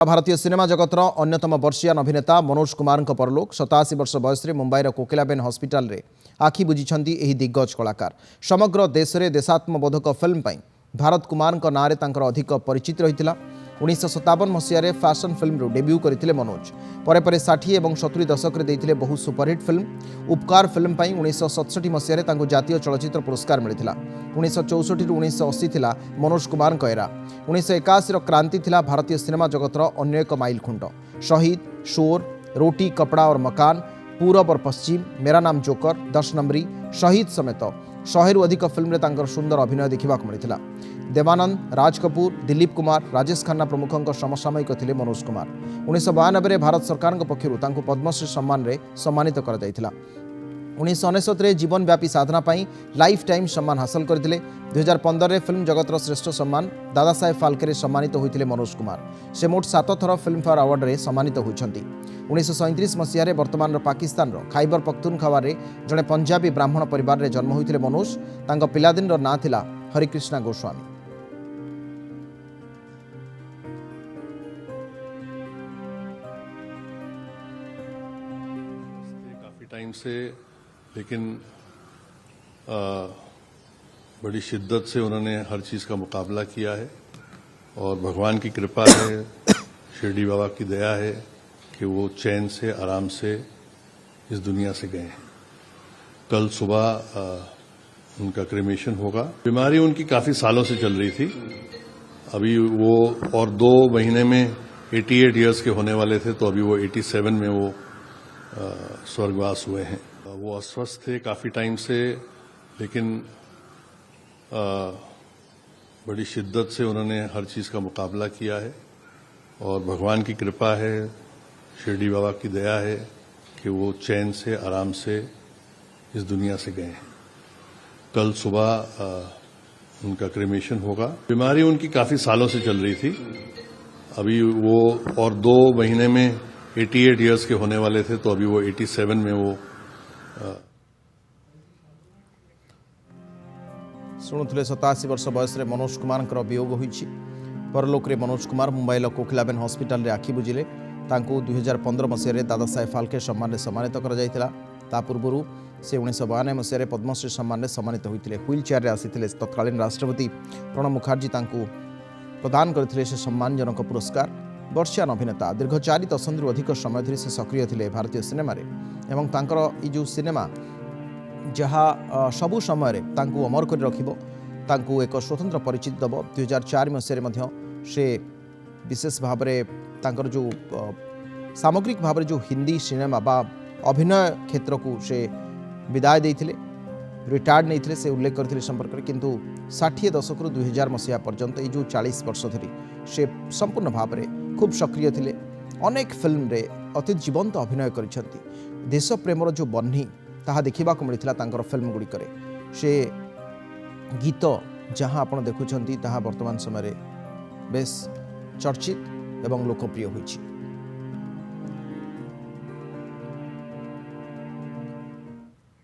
भारतीय सिनेमा जगतर अन्यतम वर्षियान अभिनेता मनोज कुमार परलोक 87 वर्ष बयस कोकिलाबेन कोकिलाबेन हॉस्पिटल रे आखि बुझिछंती एही दिग्गज कलाकार। समग्र देश में देशात्मबोधक फिल्म पाई भारत कुमार नारे तांकर अधिक परिचित रही। 1957 मसीह फैशन फिल्म डेब्यू करते मनोज परे परे 60 और 70 दशक में देते बहु सुपरहिट फिल्म उपकार फिल्म पाई 1967 मसीह जातीय चलचित्र पुरस्कार मिलता। 1964 ରୁ 1980 थिला मनोज कुमार एरा। 1981 क्रांति थिला भारतीय सिनेमा जगतर अन्य एक माइलखुंट। शहीद, शोर, रोटी कपड़ा और मकान, पूरब और पश्चिम, मेरा नाम जोकर, 10 नंबरी, शहीद समेत 100 ରୁ अधिक फिल्म रे सुंदर अभिनय देखा मिलता। देवानंद, राज कपूर, दिलीप कुमार, राजेश खन्ना प्रमुखों समसामयिक थिले मनोज कुमार। 1992 भारत सरकार पक्षर पद्मश्री सम्मान रे सम्मानित कर 1969 जीवन व्यापी साधना पाई लाइफ टाइम सम्मान हासिल करते। 2015 फिल्म जगतर श्रेष्ठ सम्मान दादा साहेब फाल्के सम्मानित होते मनोज कुमार। से मोट 7 थर फिल्म फेयर अवार्ड रे सम्मानित होती। 1937 मसीह वर्तमान पाकिस्तान खैबर पख्तूनख्वा जड़े पंजाबी ब्राह्मण परिवार रे जन्म होते मनोज। तांको पिलादिन ना थिला हरिकृष्णा गोस्वामी। काफ़ी टाइम से लेकिन बड़ी शिद्दत से उन्होंने हर चीज़ का मुकाबला किया है और भगवान की कृपा है, शिरडी बाबा की दया है कि वो चैन से आराम से इस दुनिया से गए हैं। कल सुबह उनका क्रेमेशन होगा। बीमारी उनकी काफ़ी सालों से चल रही थी। अभी वो और 2 महीने में 88 इयर्स के होने वाले थे, तो अभी वो 87 में वो स्वर्गवास हुए हैं। वो अस्वस्थ थे काफ़ी टाइम से, लेकिन बड़ी शिद्दत से उन्होंने हर चीज़ का मुकाबला किया है और भगवान की कृपा है, शिरडी बाबा की दया है कि वो चैन से आराम से इस दुनिया से गए हैं। कल सुबह उनका क्रेमेशन होगा। बीमारी उनकी काफ़ी सालों से चल रही थी। अभी वो और 2 महीने में 88 इयर्स के होने वाले थे, तो अभी वो 87 में वो शुणुले 87 वर्ष बयस मनोज कुमार वियोग होईछि। परलोक रे मनोज कुमार मुंबईर कोकिलाबेन हॉस्पिटल रे आखि बुझिले। 2015 मसीह दादा साहेब फाल्के सम्मान सम्मानित कर पूर्व से 1992 मसीह पद्मश्री सम्मान सम्मानित होते। व्हील चेयर आसी तत्कालीन राष्ट्रपति प्रणब मुखर्जी प्रदान करते सम्मानजनक पुरस्कार। वर्षियान अभिनेता दीर्घ 4 दशंधि अधिक समय धरी से सक्रिय थे भारतीय सिनेमा एवं तांकर जो सिनेमा जहाँ सबु समय अमर कर रखिबो एक स्वतंत्र परिचित दब। 2004 मसीह से विशेष भाव में जो सामग्रिक भाव जो हिंदी सिनेमा बा अभिनय क्षेत्र को से विदाय देते रिटायर्ड नहीं से उल्लेख करते संपर्क में। किंतु 60 दशक 2000 मसीहा पर्यंत ये जो 40 वर्ष धरी से संपूर्ण भाव में खूब सक्रिय थे। अनेक फिल्म रे अति जीवंत अभिनय कर देश प्रेमर जो बन्ही ताहा देखा मिलता फिल्म गुड़िक से गीत जहाँ आप देखुं ताहा वर्तमान समय बेस चर्चित एवं लोकप्रिय होइछि।